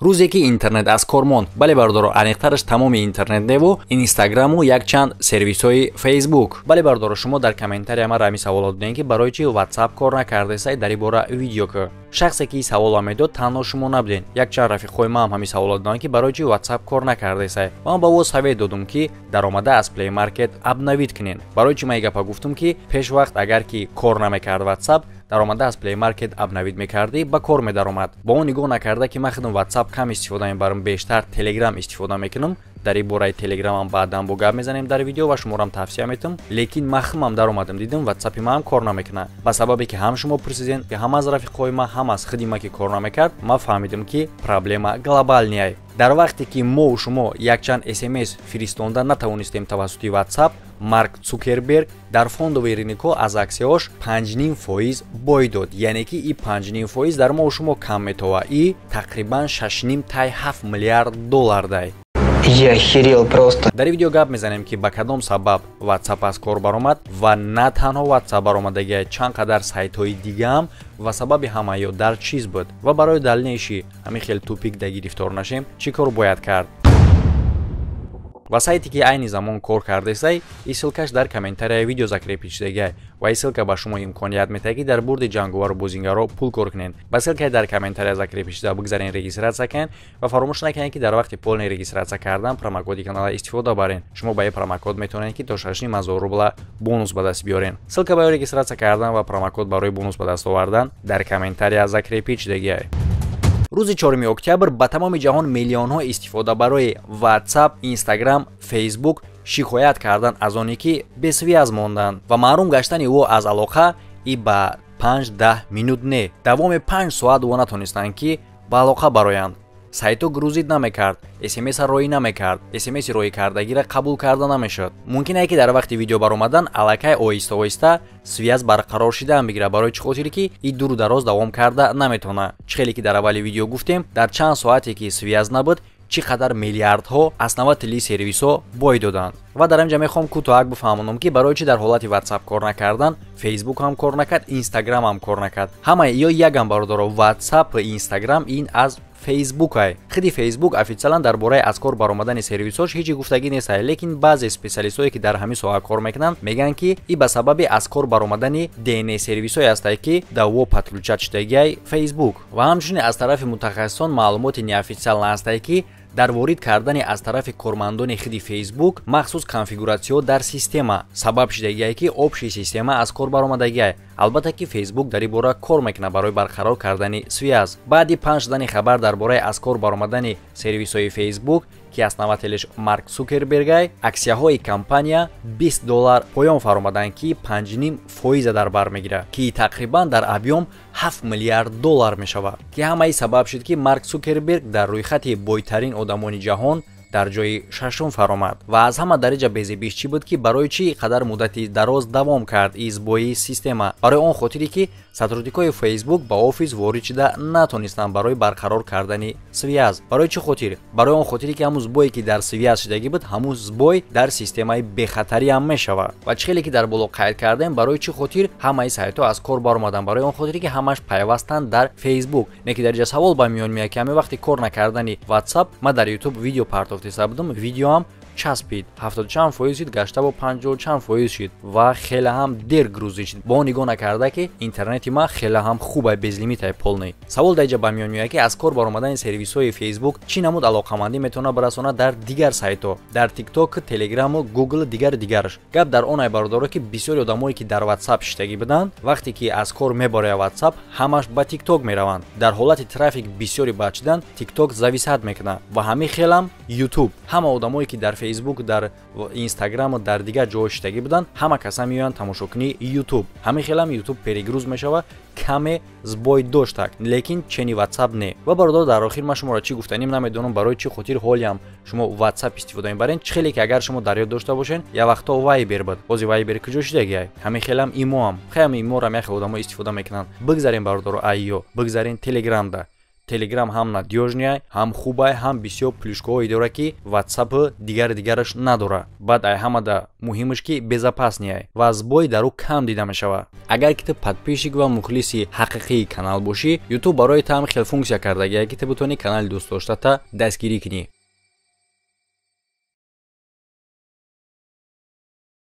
рӯзе ки интернет аз кор монд, бале бардоро аниқтараш тамоми интернетневу инстаграму якчанд сервисҳои фейсбук. Бале бардоро шумо дар комментария мара ҳами саволот додем ки барои чи WhatsApp кор накардесай дар ин бора видео ки шахсе ки саволо медод танҳо шумо набуден. Якчанд рафиқҳои ман ҳами саволот доданд ки барои чи WhatsApp кор накардесай. Ман ба ӯ совет додум ки даромада аз Play Market обновид кунен. Барои чи ман гапа гуфтум ки пеш вақт агар ки кор намекард WhatsApp даромада аз Play Market обновид мекардӣ ба кор медаромад. Ба он нигоҳ накарда ки ман худам WhatsApp кам истифода мебарам, бештар Telegram истифода мекунам. дар ин бораи Telegram баъдан бо гап мезанем дар видео ва шуморам тавсия метам. Лекин ман худам даромадам дидам WhatsApp ман кор намекуна. Ба сабабе ки ҳам шумо пурсиден, ки ҳам аз рафиқҳои ман, ҳам аз худи ман ки кор намекард, ман фаҳмидам ки проблема глобалния. дар вақте ки мо шумо якчанд SMS фиристонда натавонистем тавассути WhatsApp, Марк Цукерберг дар фондовии ринокҳо аз аксияҳош 5.5% бой дод. Яъне ки и 5.5% дар мо шумо кам метова. И тақрибан 6.7 миллиард доллар дай. Я охерел просто. дар видео гап мезанем ки ба кадом сабаб WhatsApp аз кор баромад ва на танҳо WhatsApp баромадагиа чанд қадар сайтҳои дигаам ва сабаби ҳамаё дар чиз буд ва барои далилнеши ҳамин хел тупик да гирифтор нашем чӣ кор бояд кард. ва сайте ки айни замон кор кардесай, и ссилкаш дар комментарияи видео закрепид шудагиа ва и ссилка ба шумо имконият метаҳад ки дар бурди ҷанговару бозингаро пул кор кунед. ба ссилкаи дар комментария закрепид шуда бигзарен регистратсия кунед ва фаромӯш накунед ки дар вақти полни регистратсия кардан промокоди канала истифода барен. шумо ба ин промокод метавонед ки то 6,000 рубла бонус ба даст биёрен. ссилка барои регистратсия кардан ва промокод барои бонус ба даст овардан дар комментария закрепид шудагиа. рӯзи 4 октябр ба тамоми ҷаҳон миллионҳо истифода барои WhatsApp, Instagram, Facebook шикоят карданд аз оне ки бесвияз монданд ва маълум гаштани ӯ аз алоқа и ба 5-10 минут не. давоми 5 соат ӯ натонистанд ки ба алоқа бароянд. сайтҳо грузид намекард, SMS роӣ намекард, SMS роӣ кардагиро қабул карда намешуд. мумкин аст ки дар вақти видео баромадан аллакай оҳиста-оҳиста свияз барқарор шидан бигирад, барои чӣ хотире ки и дуру дароз давом карда наметавонад. чӣ хеле ки дар аввали видео гуфтем, дар чанд соате ки свияз набуд, чӣ қадар миллиардҳо основа тили сервисҳо бой доданд. ва дар инҷа мехоҳам кӯтоҳак бифаҳмонам ки барои чӣ дар ҳолати WhatsApp кор накардан, Facebook ҳам кор накард, Instagram ҳам кор накард. ҳамаи ё ягам бародаро WhatsApp ва Instagram ин аз Facebook ай. худи Facebook официалан дар бораи аз кор баромадани сервисҳош ҳеҷ гуфтагӣ нест, лекин баъзе специалистҳое ки дар ҳамин соҳа кор мекунанд мегӯянд ки и ба сабаби аз кор баромадани DNS сервисҳое астае ки дар во подключат шудагиаи Facebook. ва ҳамчунин аз тарафи мутахассисон маълумоти неофициал астае ки дар ворид кардани аз тарафи кормандони худи Facebook махсус конфигурасияҳо дар система сабаб шудагиае ки общи система аз кор баромадагиае. албатта ки Facebook дар ин бора кор мекунад барои барқарор кардани свияз. баъди панҷ шудани хабар дар бораи аз кор баромадани сервисҳои Facebook ки основателиш Марк Цукербергай, аксияҳои компания $20 поён фаромаданд ки 5.5% дар бар мегирад, ки тақрибан дар объём $7 миллиард мешавад, ки ҳамаи сабаб шуд ки Марк Цукерберг дар рӯйхати бойтарин одамони ҷаҳон дар ҷои шашум фаромад. ва аз ҳама дараҷа безебиш чӣ буд ки барои чӣ қадар муддати дароз давом кард избои система. барои он хотире ки сотрудникҳои Facebook ба офис ворид шуда натонистанд барои барқарор кардани свияз. барои чӣ хотир? барои он хотире ки ҳамун збое ки дар свияз шудагӣ буд, ҳамун збой дар системаи бехатарӣ ҳам мешавад. ва чӣ хеле ки дар боло қайд кардем, барои чӣ хотир ҳамаи сайтҳо аз кор баромаданд? барои он хотире ки ҳамаш пайвастанд дар Facebook. не ки дар ҷа савол ба миён меояд ки ҳамин вақти кор накардани WhatsApp, ман дар YouTube видео партофтиса будам, видеоам часпид 70 чанд фоиз шид, гашта бо 50 чанд фоиз шид ва хеле ҳам дер грузид шид. бо он нигоҳ накарда ки интернети ман хеле ҳам хуб ай, безлимитай полный. савол дар ҷа ба миён меояд ки аз кор баромадани сервисҳои Facebook чӣ намуд алоқамандӣ метавонад барасонад дар дигар сайтҳо, дар TikTok, Telegram, Google дигараш. гап дар он ай бародаро ки бисёри одамое ки дар WhatsApp шиштагӣ буданд, вақте ки аз кор мебарояд WhatsApp, ҳамаш ба TikTok мераванд. дар ҳолати трафик бисёри бачидан TikTok зависат мекунад ва ҳамин хелам YouTube. ҳама одамое ки дар Facebook, дар Instagram дар дигар ҷоҳо шиштагӣ буданд, ҳама каса меоянд тамошокунии YouTube. ҳамин хелам YouTube перегруз мешавад, каме збой доштак, лекин чени WhatsApp не. ва бародар, дар охир ман шуморо чӣ гуфтаним намедонам, барои чӣ хотир ҳолиам шумо WhatsApp истифода мебарен. чӣ хеле ки агар шумо дар ёд дошта бошен, я вақто Viber буд. бози Viber куҷо шудагиай? ҳамин хелам имо ҳам. хелам иморам яхе одамо истифода мекунанд. бигзарем бародаро айё, бигзарем Telegram да. Telegram ҳам надёжния, ҳам хубай, ҳам бисёр плюшкаҳое дора ки WhatsApp дигараш надора. Баъд ай ҳамада муҳимаш ки безопасния ва збои дар ӯ кам дида мешавад. Агар ки ту подписчик ва мухлиси ҳақиқии канал бошӣ, YouTube барои ту ҳам хел функсия кардагия ки ту бутони канали дӯст доштата дастгирӣ кунӣ.